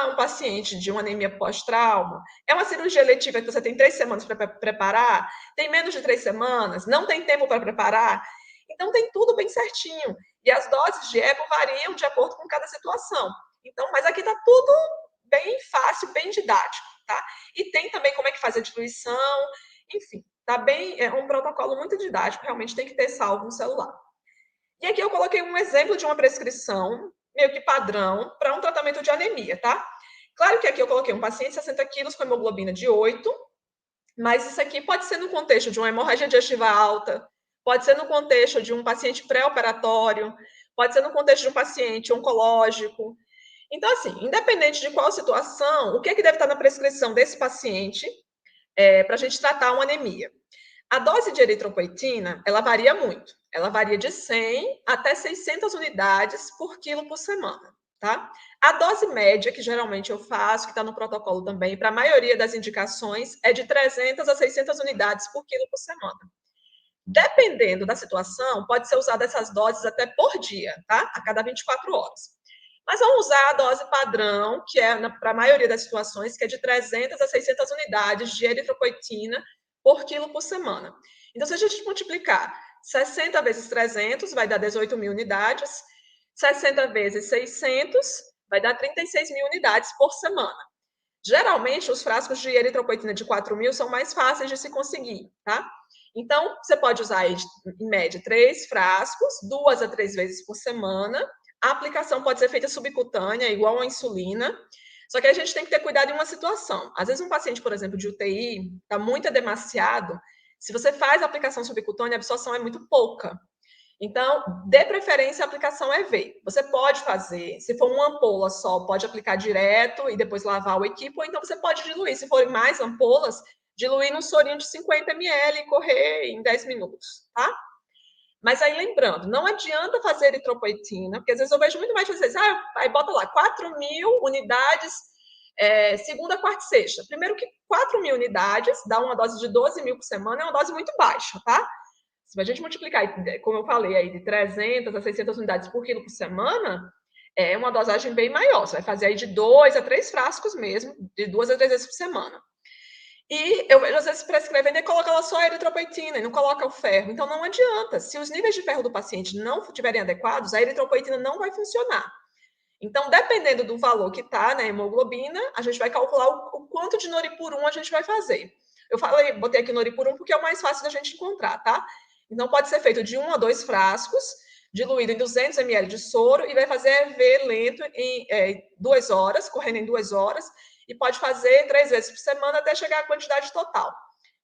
Um paciente de uma anemia pós-trauma? É uma cirurgia letiva que você tem 3 semanas para preparar? Tem menos de 3 semanas? Não tem tempo para preparar? Então, tem tudo bem certinho. E as doses de EPO variam de acordo com cada situação. Então, mas aqui está tudo bem fácil, bem didático, tá? E tem também como é que faz a diluição, enfim, tá bem, é um protocolo muito didático, realmente tem que ter salvo no celular. E aqui eu coloquei um exemplo de uma prescrição, meio que padrão, para um tratamento de anemia, tá? Claro que aqui eu coloquei um paciente de 60 quilos com hemoglobina de 8, mas isso aqui pode ser no contexto de uma hemorragia digestiva alta, pode ser no contexto de um paciente pré-operatório, pode ser no contexto de um paciente oncológico. Então, assim, independente de qual situação, o que é que deve estar na prescrição desse paciente para a gente tratar uma anemia? A dose de eritropoetina, ela varia muito. Ela varia de 100 até 600 unidades por quilo por semana, tá? A dose média, que geralmente eu faço, que está no protocolo também, para a maioria das indicações, é de 300 a 600 unidades por quilo por semana. Dependendo da situação, pode ser usada essas doses até por dia, tá? A cada 24 horas. Mas vamos usar a dose padrão, que é para a maioria das situações, que é de 300 a 600 unidades de eritropoetina por quilo por semana. Então, se a gente multiplicar 60 vezes 300, vai dar 18 mil unidades. 60 vezes 600, vai dar 36 mil unidades por semana. Geralmente, os frascos de eritropoetina de 4 mil são mais fáceis de se conseguir, tá? Então, você pode usar aí, em média, 3 frascos, 2 a 3 vezes por semana. A aplicação pode ser feita subcutânea, igual a insulina. Só que a gente tem que ter cuidado em uma situação. Às vezes, um paciente, por exemplo, de UTI, está muito edemaciado. Se você faz a aplicação subcutânea, a absorção é muito pouca. Então, de preferência, a aplicação EV. Você pode fazer, se for uma ampola só, pode aplicar direto e depois lavar o equipo, ou então você pode diluir. Se forem mais ampolas, diluir num sorinho de 50 ml e correr em 10 minutos, tá? Mas aí, lembrando, não adianta fazer eritropoetina, porque às vezes eu vejo muito mais vocês, aí bota lá, 4 mil unidades, segunda, quarta e sexta. Primeiro que 4 mil unidades, dá uma dose de 12 mil por semana, é uma dose muito baixa, tá? Se a gente multiplicar, como eu falei aí, de 300 a 600 unidades por quilo por semana, é uma dosagem bem maior. Você vai fazer aí de 2 a 3 frascos mesmo, de 2 a 3 vezes por semana. E eu vejo, às vezes, prescrevendo e coloca lá só a eritropoetina e não coloca o ferro. Então, não adianta. Se os níveis de ferro do paciente não estiverem adequados, a eritropoetina não vai funcionar. Então, dependendo do valor que está na hemoglobina, a gente vai calcular o quanto de Noripurum a gente vai fazer. Eu falei, botei aqui o Noripurum porque é o mais fácil da gente encontrar, tá? Então, pode ser feito de 1 a 2 frascos, diluído em 200 ml de soro, e vai fazer EV lento em 2 horas, correndo em 2 horas, e pode fazer 3 vezes por semana até chegar à quantidade total.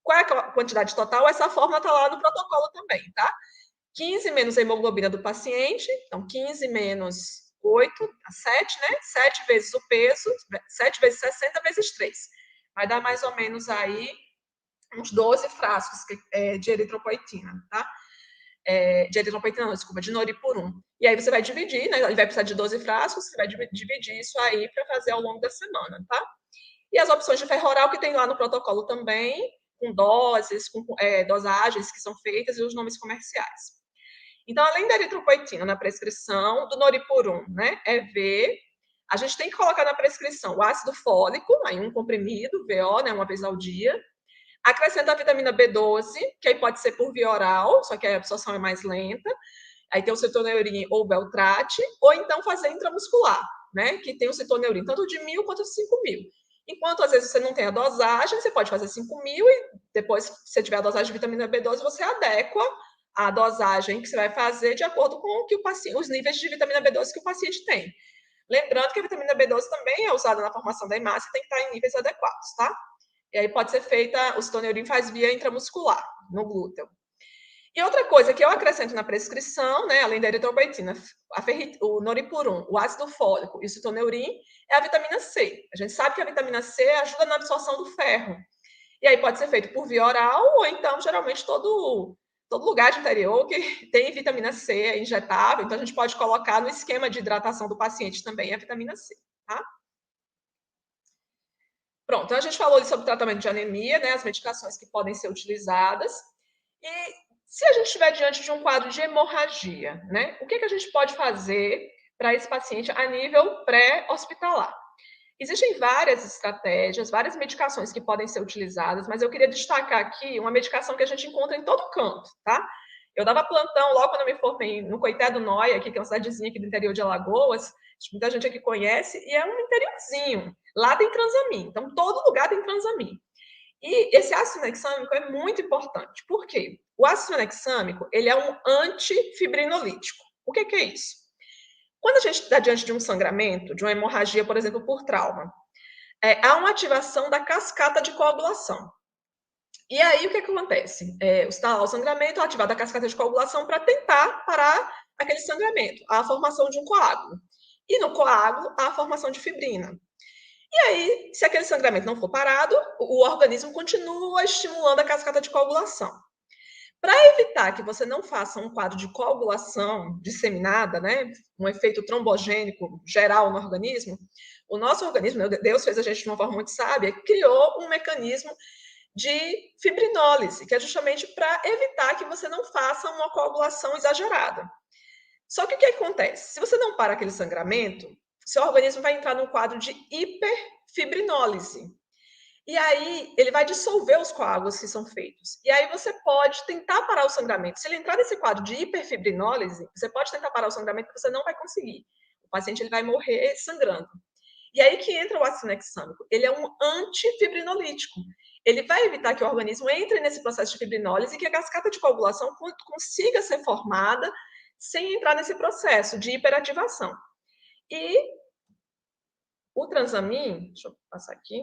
Qual é a quantidade total? Essa fórmula está lá no protocolo também, tá? 15 menos a hemoglobina do paciente, então 15 menos 8, 7, né? 7 vezes o peso, 7 vezes 60 vezes 3. Vai dar mais ou menos aí uns 12 frascos de eritropoetina, tá? De eritropoetina, não, desculpa, de noripurum. E aí você vai dividir, né? Ele vai precisar de 12 frascos, você vai dividir isso aí para fazer ao longo da semana, tá? E as opções de ferro oral que tem lá no protocolo também, com doses, com dosagens que são feitas e os nomes comerciais. Então, além da eritropoetina na prescrição, do noripurum, né, EV, a gente tem que colocar na prescrição o ácido fólico, aí um comprimido, VO, né, uma vez ao dia. Acrescenta a vitamina B12, que aí pode ser por via oral, só que a absorção é mais lenta. Aí tem o citoneurin ou beltrate, ou então fazer intramuscular, né, que tem o citoneurin tanto de 1.000 quanto de 5.000. Enquanto às vezes você não tem a dosagem, você pode fazer 5.000 e depois, se você tiver a dosagem de vitamina B12, você adequa a dosagem que você vai fazer de acordo com o que os níveis de vitamina B12 que o paciente tem. Lembrando que a vitamina B12 também é usada na formação da hemácia e tem que estar em níveis adequados, tá? E aí pode ser feita, o citoneurin faz via intramuscular, no glúteo. E outra coisa que eu acrescento na prescrição, né, além da eritropoetina, o noripurum, o ácido fólico e o citoneurin, é a vitamina C. A gente sabe que a vitamina C ajuda na absorção do ferro. E aí pode ser feito por via oral ou então, geralmente, todo lugar de interior que tem vitamina C é injetável, então a gente pode colocar no esquema de hidratação do paciente também a vitamina C, tá? Pronto, então a gente falou sobre o tratamento de anemia, né, as medicações que podem ser utilizadas. E se a gente estiver diante de um quadro de hemorragia, né, o que a gente pode fazer para esse paciente a nível pré-hospitalar? Existem várias estratégias, várias medicações que podem ser utilizadas, mas eu queria destacar aqui uma medicação que a gente encontra em todo canto, tá? Eu dava plantão logo quando eu me formei no Coité do Noia, aqui, que é uma cidadezinha aqui do interior de Alagoas, muita gente aqui conhece, e é um interiorzinho. Lá tem Transamin, então todo lugar tem Transamin. E esse ácido tranexâmico é muito importante. Por quê? O ácido tranexâmico, ele é um antifibrinolítico. O que é isso? Quando a gente está diante de um sangramento, de uma hemorragia, por exemplo, por trauma, há uma ativação da cascata de coagulação. E aí, o que acontece? Está lá o sangramento, ativada a cascata de coagulação para tentar parar aquele sangramento, a formação de um coágulo. E no coágulo, há a formação de fibrina. E aí, se aquele sangramento não for parado, o organismo continua estimulando a cascata de coagulação. Para evitar que você não faça um quadro de coagulação disseminada, né, um efeito trombogênico geral no organismo, o nosso organismo, Deus fez a gente de uma forma muito sábia, criou um mecanismo de fibrinólise, que é justamente para evitar que você não faça uma coagulação exagerada. Só que o que acontece? Se você não para aquele sangramento, seu organismo vai entrar num quadro de hiperfibrinólise. E aí, ele vai dissolver os coágulos que são feitos. E aí, você pode tentar parar o sangramento. Se ele entrar nesse quadro de hiperfibrinólise, você pode tentar parar o sangramento que você não vai conseguir. O paciente ele vai morrer sangrando. E aí que entra o ácido tranexâmico. Ele é um antifibrinolítico. Ele vai evitar que o organismo entre nesse processo de fibrinólise e que a cascata de coagulação consiga ser formada sem entrar nesse processo de hiperativação. E o Transamin, deixa eu passar aqui,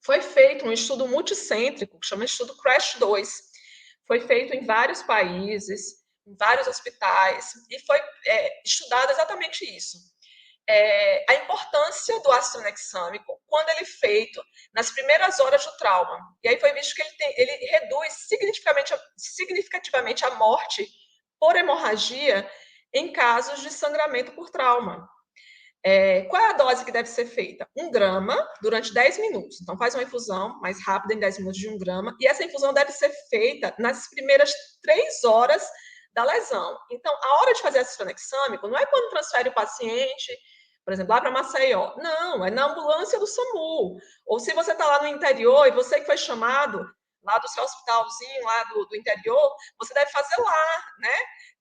foi feito um estudo multicêntrico, que chama Estudo CRASH-2. Foi feito em vários países, em vários hospitais, e foi estudado exatamente isso. A importância do ácido tranexâmico quando ele é feito nas primeiras horas do trauma. E aí foi visto que ele reduz significativamente a morte por hemorragia em casos de sangramento por trauma. Qual é a dose que deve ser feita? 1 grama durante 10 minutos. Então, faz uma infusão mais rápida, em 10 minutos de 1 grama. E essa infusão deve ser feita nas primeiras 3 horas da lesão. Então, a hora de fazer ácido tranexâmico não é quando transfere o paciente, por exemplo, lá para Maceió. Não, é na ambulância do SAMU. Ou se você está lá no interior e você que foi chamado lá do seu hospitalzinho, lá do interior, você deve fazer lá, né?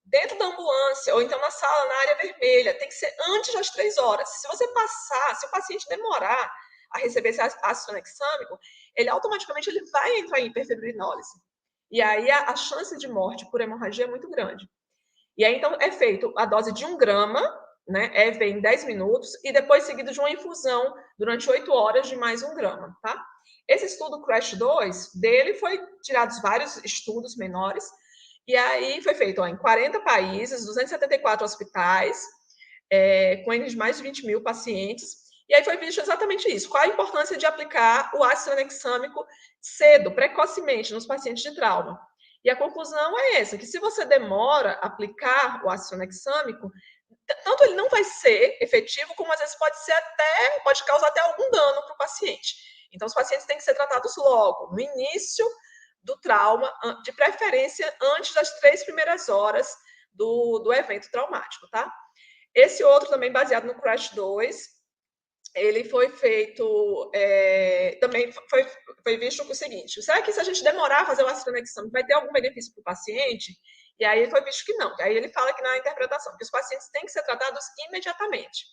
Dentro da ambulância, ou então na sala, na área vermelha. Tem que ser antes das 3 horas. Se você passar, se o paciente demorar a receber esse ácido tranexâmico, ele automaticamente vai entrar em hiperfibrinólise. E aí a chance de morte por hemorragia é muito grande. E aí, então, é feito a dose de 1 grama, né? Vem em 10 minutos, e depois seguido de uma infusão durante 8 horas de mais 1 grama, tá? Esse estudo CRASH-2, dele foi tirados vários estudos menores, E aí foi feito em 40 países, 274 hospitais, com de mais de 20 mil pacientes. E aí foi visto exatamente isso. Qual a importância de aplicar o ácido tranexâmico cedo, precocemente, nos pacientes de trauma? E a conclusão é essa, que se você demora a aplicar o ácido tranexâmico, tanto ele não vai ser efetivo, como às vezes pode causar até algum dano para o paciente. Então, os pacientes têm que ser tratados logo, no início do trauma, de preferência antes das 3 primeiras horas do evento traumático, tá? Esse outro também baseado no CRASH 2, ele foi feito, também foi visto o seguinte, será que se a gente demorar a fazer o ácido tranexâmico vai ter algum benefício para o paciente? E aí foi visto que não. Aí ele fala que na interpretação, que os pacientes têm que ser tratados imediatamente.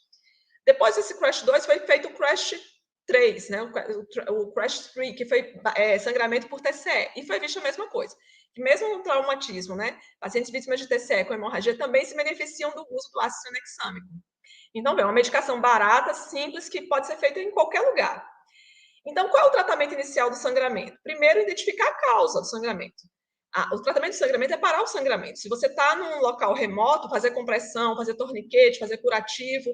Depois desse CRASH 2, foi feito o CRASH 3, né? O CRASH 3, que foi sangramento por TCE. E foi visto a mesma coisa. Que mesmo no traumatismo, né? Pacientes vítimas de TCE com hemorragia também se beneficiam do uso do ácido tranexâmico. Então, é uma medicação barata, simples, que pode ser feita em qualquer lugar. Então, qual é o tratamento inicial do sangramento? Primeiro, identificar a causa do sangramento. O tratamento do sangramento é parar o sangramento. Se você está num local remoto, fazer compressão, fazer torniquete, fazer curativo,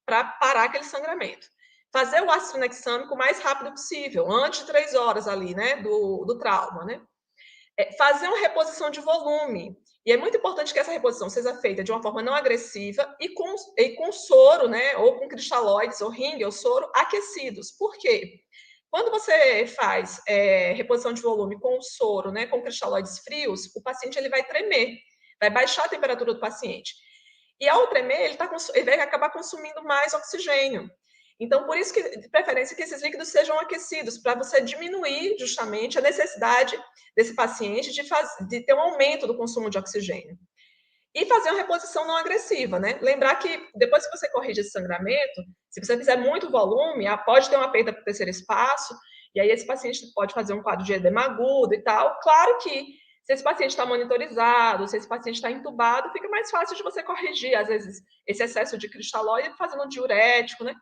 para parar aquele sangramento. Fazer o ácido tranexâmico o mais rápido possível, antes de 3 horas ali, né, do trauma, né? Fazer uma reposição de volume. E é muito importante que essa reposição seja feita de uma forma não agressiva e com soro, né, ou com cristalóides, ou ringue, ou soro aquecidos. Por quê? Quando você faz reposição de volume com soro, né, com cristalóides frios, o paciente ele vai tremer, vai baixar a temperatura do paciente. E ao tremer, ele vai acabar consumindo mais oxigênio. Então, por isso que, de preferência, que esses líquidos sejam aquecidos, para você diminuir justamente a necessidade desse paciente de ter um aumento do consumo de oxigênio. E fazer uma reposição não agressiva, né? Lembrar que depois que você corrige esse sangramento, se você fizer muito volume, pode ter uma perda para o terceiro espaço, e aí esse paciente pode fazer um quadro de edema agudo e tal. Claro que se esse paciente está monitorizado, se esse paciente está entubado, fica mais fácil de você corrigir, às vezes, esse excesso de cristalóide fazendo um diurético, né?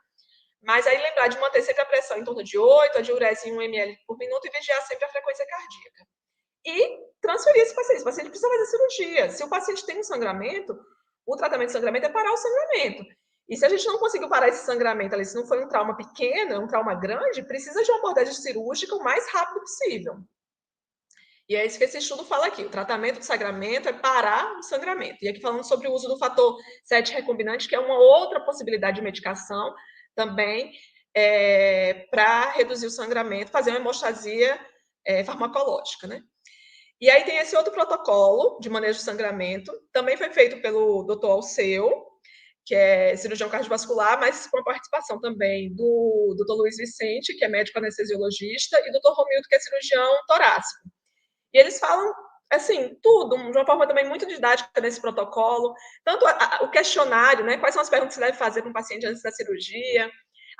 Mas aí lembrar de manter sempre a pressão em torno de 8, a diurese em 1 ml por minuto e vigiar sempre a frequência cardíaca. E transferir esse paciente. O paciente precisa fazer cirurgia. Se o paciente tem um sangramento, o tratamento de sangramento é parar o sangramento. E se a gente não conseguiu parar esse sangramento ali, se não foi um trauma pequeno, um trauma grande, precisa de uma abordagem cirúrgica o mais rápido possível. E é isso que esse estudo fala aqui. O tratamento do sangramento é parar o sangramento. E aqui falando sobre o uso do fator 7 recombinante, que é uma outra possibilidade de medicação também para reduzir o sangramento, fazer uma hemostasia farmacológica, né? E aí tem esse outro protocolo de manejo de sangramento, também foi feito pelo Dr. Alceu, que é cirurgião cardiovascular, mas com a participação também do Dr. Luiz Vicente, que é médico anestesiologista, e do Dr. Romildo, que é cirurgião torácico. E eles falam, assim, tudo, de uma forma também muito didática nesse protocolo, tanto o questionário, né, quais são as perguntas que você deve fazer para um paciente antes da cirurgia.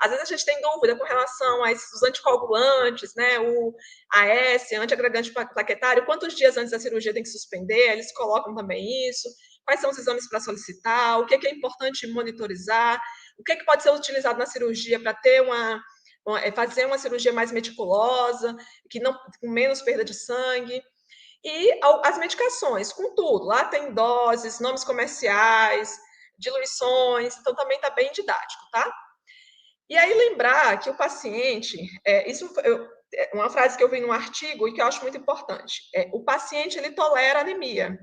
Às vezes a gente tem dúvida com relação a esses anticoagulantes, né, o AS, antiagregante plaquetário, quantos dias antes da cirurgia tem que suspender, eles colocam também isso, quais são os exames para solicitar, o que é importante monitorizar, o que pode ser utilizado na cirurgia para ter fazer uma cirurgia mais meticulosa, com menos perda de sangue. E as medicações, com tudo. Lá tem doses, nomes comerciais, diluições, então também está bem didático, tá? E aí lembrar que o paciente, uma frase que eu vi num artigo e que eu acho muito importante, o paciente ele tolera anemia.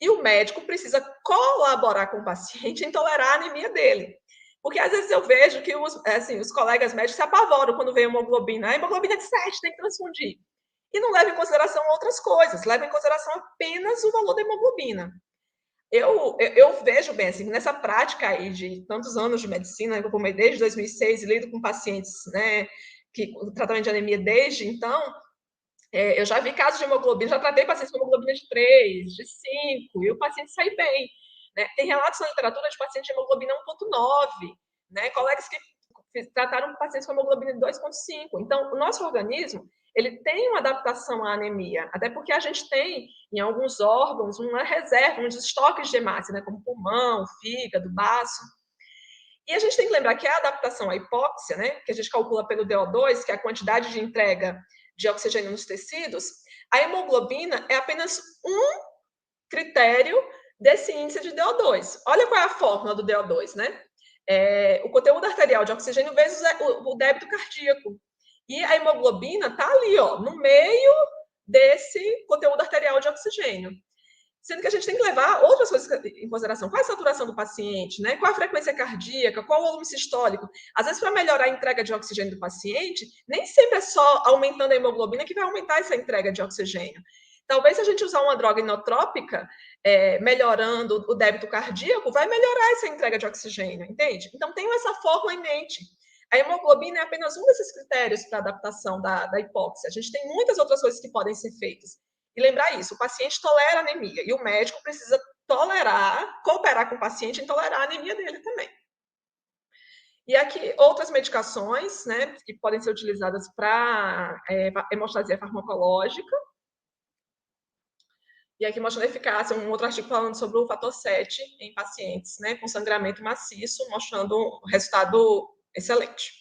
E o médico precisa colaborar com o paciente em tolerar a anemia dele. Porque às vezes eu vejo que os colegas médicos se apavoram quando vem hemoglobina. A hemoglobina é de 7, tem que transfundir. E não leva em consideração outras coisas, leva em consideração apenas o valor da hemoglobina. Eu vejo bem, assim, nessa prática aí de tantos anos de medicina, eu formei desde 2006 e lido com pacientes, né, o tratamento de anemia desde então, eu já vi casos de hemoglobina, já tratei pacientes com hemoglobina de 3, de 5, e o paciente sai bem. Né? Tem relatos na literatura de pacientes de hemoglobina 1,9, né? Colegas que trataram pacientes com hemoglobina de 2,5. Então, o nosso organismo, ele tem uma adaptação à anemia, até porque a gente tem, em alguns órgãos, uma reserva, uns estoques de hemácia, né? Como pulmão, fígado, baço. E a gente tem que lembrar que a adaptação à hipóxia, né? Que a gente calcula pelo DO2, que é a quantidade de entrega de oxigênio nos tecidos, a hemoglobina é apenas um critério desse índice de DO2. Olha qual é a fórmula do DO2, né? O conteúdo arterial de oxigênio vezes o débito cardíaco. E a hemoglobina está ali, ó, no meio desse conteúdo arterial de oxigênio. Sendo que a gente tem que levar outras coisas em consideração. Qual é a saturação do paciente, né? Qual a frequência cardíaca, qual o volume sistólico. Às vezes, para melhorar a entrega de oxigênio do paciente, nem sempre é só aumentando a hemoglobina que vai aumentar essa entrega de oxigênio. Talvez, se a gente usar uma droga inotrópica, melhorando o débito cardíaco, vai melhorar essa entrega de oxigênio, entende? Então, tenho essa fórmula em mente. A hemoglobina é apenas um desses critérios para adaptação da hipóxia. A gente tem muitas outras coisas que podem ser feitas. E lembrar isso, o paciente tolera anemia e o médico precisa cooperar com o paciente em tolerar a anemia dele também. E aqui, outras medicações, né, que podem ser utilizadas para hemostasia farmacológica. E aqui mostrando a eficácia, um outro artigo falando sobre o fator 7 em pacientes, né, com sangramento maciço, mostrando um resultado excelente.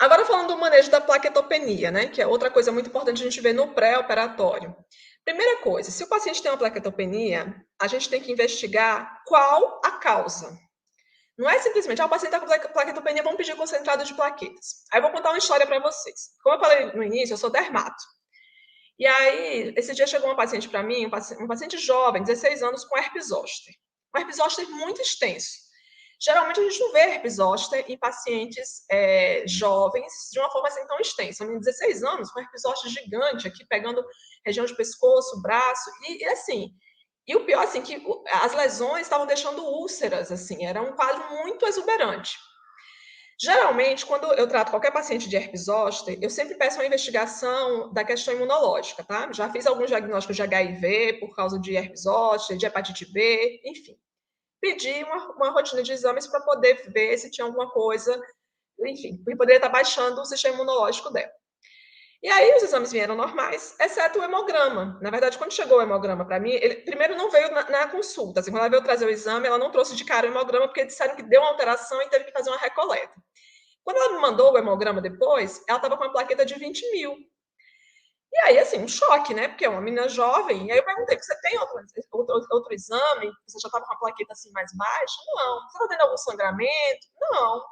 Agora falando do manejo da plaquetopenia, né, que é outra coisa muito importante a gente ver no pré-operatório. Primeira coisa, se o paciente tem uma plaquetopenia, a gente tem que investigar qual a causa. Não é simplesmente, o paciente está com plaquetopenia, vamos pedir concentrado de plaquetas. Aí eu vou contar uma história para vocês. Como eu falei no início, eu sou dermato. E aí, esse dia chegou uma paciente para mim, um paciente jovem, 16 anos, com herpes zoster. Um herpes zoster muito extenso. Geralmente, a gente não vê herpes zoster em pacientes jovens de uma forma assim tão extensa. Um 16 anos, com herpes zoster gigante, aqui pegando região de pescoço, braço, e assim... E o pior, assim, que as lesões estavam deixando úlceras, assim, era um quadro muito exuberante. Geralmente, quando eu trato qualquer paciente de herpes zoster, eu sempre peço uma investigação da questão imunológica, tá? Já fiz alguns diagnósticos de HIV por causa de herpes zoster, de hepatite B, enfim. Pedi uma rotina de exames para poder ver se tinha alguma coisa, enfim, porque poderia estar baixando o sistema imunológico dela. E aí os exames vieram normais, exceto o hemograma. Na verdade, quando chegou o hemograma para mim, ele primeiro não veio na consulta. Assim, quando ela veio trazer o exame, ela não trouxe de cara o hemograma, porque disseram que deu uma alteração e teve que fazer uma recoleta. Quando ela me mandou o hemograma depois, ela estava com uma plaqueta de 20 mil. E aí, assim, um choque, né? Porque é uma menina jovem. E aí eu perguntei, você tem outro exame? Você já estava com uma plaqueta assim mais baixa? Não. Você está tendo algum sangramento? Não.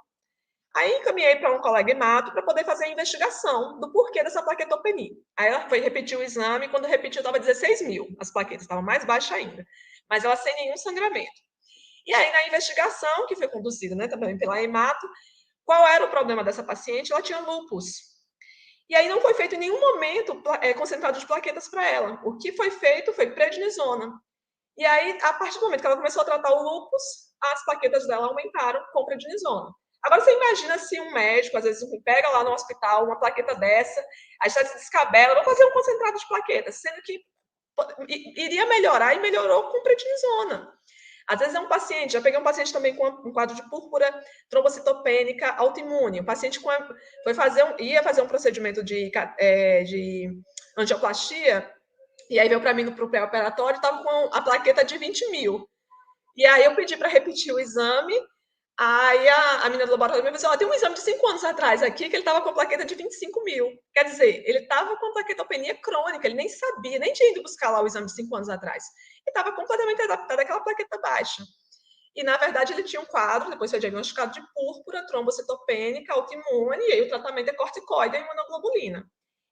Aí encaminhei para um colega hemato para poder fazer a investigação do porquê dessa plaquetopenia. Aí ela foi repetir o exame, e quando repetiu estava 16 mil. As plaquetas estavam mais baixas ainda. Mas ela sem nenhum sangramento. E aí, na investigação, que foi conduzida, né, também pela hemato, qual era o problema dessa paciente? Ela tinha lúpus. E aí não foi feito em nenhum momento concentrado de plaquetas para ela. O que foi feito foi prednisona. E aí, a partir do momento que ela começou a tratar o lúpus, as plaquetas dela aumentaram com prednisona. Agora, você imagina se um médico, às vezes, pega lá no hospital uma plaqueta dessa, aí já se descabela, vamos fazer um concentrado de plaquetas, sendo que iria melhorar e melhorou com prednisona. Às vezes é um paciente, já peguei um paciente também com um quadro de púrpura trombocitopênica autoimune. O paciente ia fazer um procedimento de angioplastia, e aí veio para mim no pré-operatório, estava com a plaqueta de 20 mil. E aí eu pedi para repetir o exame, aí a menina do laboratório me disse, tem um exame de 5 anos atrás aqui, que ele estava com a plaqueta de 25 mil. Quer dizer, ele estava com plaquetopenia crônica, ele nem sabia, nem tinha ido buscar lá o exame de 5 anos atrás. E estava completamente adaptado àquela plaqueta baixa. E, na verdade, ele tinha um quadro, depois foi diagnosticado de púrpura trombocitopênica autoimune, e aí o tratamento é corticoide e imunoglobulina.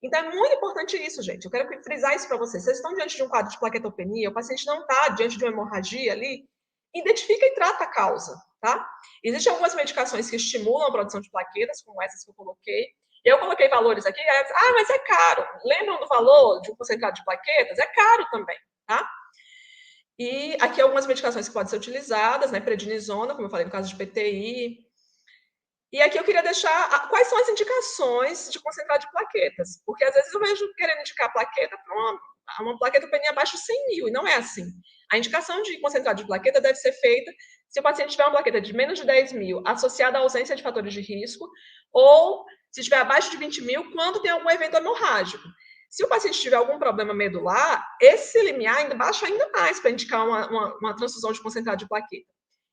Então, é muito importante isso, gente. Eu quero frisar isso para vocês. Vocês estão diante de um quadro de plaquetopenia, o paciente não está diante de uma hemorragia ali, identifica e trata a causa, tá? Existem algumas medicações que estimulam a produção de plaquetas, como essas que eu coloquei. Eu coloquei valores aqui, mas é caro. Lembram do valor de um concentrado de plaquetas? É caro também, tá? E aqui algumas medicações que podem ser utilizadas, né? Prednisona, como eu falei, no caso de PTI. E aqui eu queria deixar quais são as indicações de concentrado de plaquetas, porque às vezes eu vejo querendo indicar plaqueta para uma plaquetopenia abaixo de 100 mil, e não é assim. A indicação de concentrado de plaqueta deve ser feita se o paciente tiver uma plaqueta de menos de 10 mil associada à ausência de fatores de risco, ou se estiver abaixo de 20 mil, quando tem algum evento hemorrágico. Se o paciente tiver algum problema medular, esse limiar ainda baixa ainda mais para indicar uma transfusão de concentrado de plaqueta.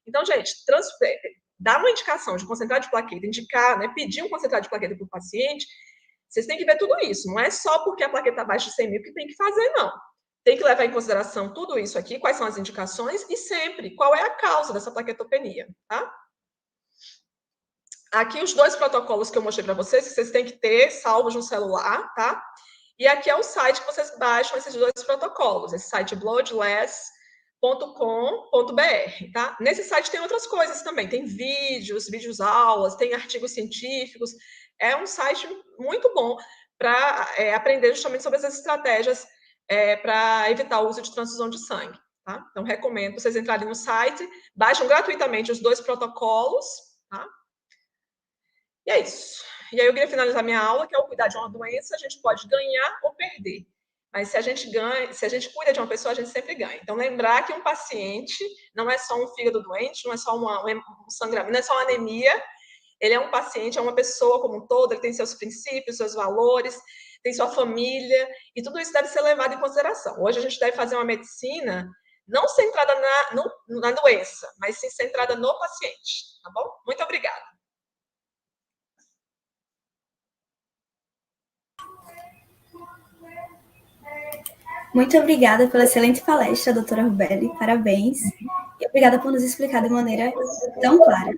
Então, gente, dar uma indicação de concentrado de plaqueta, indicar, né, pedir um concentrado de plaqueta para o paciente, vocês têm que ver tudo isso. Não é só porque a plaqueta está abaixo de 100 mil que tem que fazer, não. tem que levar em consideração tudo isso aqui, quais são as indicações e sempre qual é a causa dessa plaquetopenia, tá? Aqui os 2 protocolos que eu mostrei para vocês, que vocês têm que ter salvos no celular, tá? E aqui é o site que vocês baixam esses 2 protocolos, esse site bloodless.com.br, tá? Nesse site tem outras coisas também, tem vídeos aulas, tem artigos científicos. É um site muito bom para aprender justamente sobre essas estratégias para evitar o uso de transfusão de sangue, tá? Então, recomendo vocês entrarem no site, baixam gratuitamente os 2 protocolos, tá? E é isso. E aí eu queria finalizar minha aula, que ao cuidar de uma doença, a gente pode ganhar ou perder. Mas se a gente cuida de uma pessoa, a gente sempre ganha. Então, lembrar que um paciente não é só um fígado doente, não é só um sangramento, não é só uma anemia. Ele é um paciente, é uma pessoa como um todo, ele tem seus princípios, seus valores, tem sua família, e tudo isso deve ser levado em consideração. Hoje a gente deve fazer uma medicina não centrada na doença, mas sim centrada no paciente, tá bom? Muito obrigada. Muito obrigada pela excelente palestra, doutora Rubelli. Parabéns. E obrigada por nos explicar de maneira tão clara.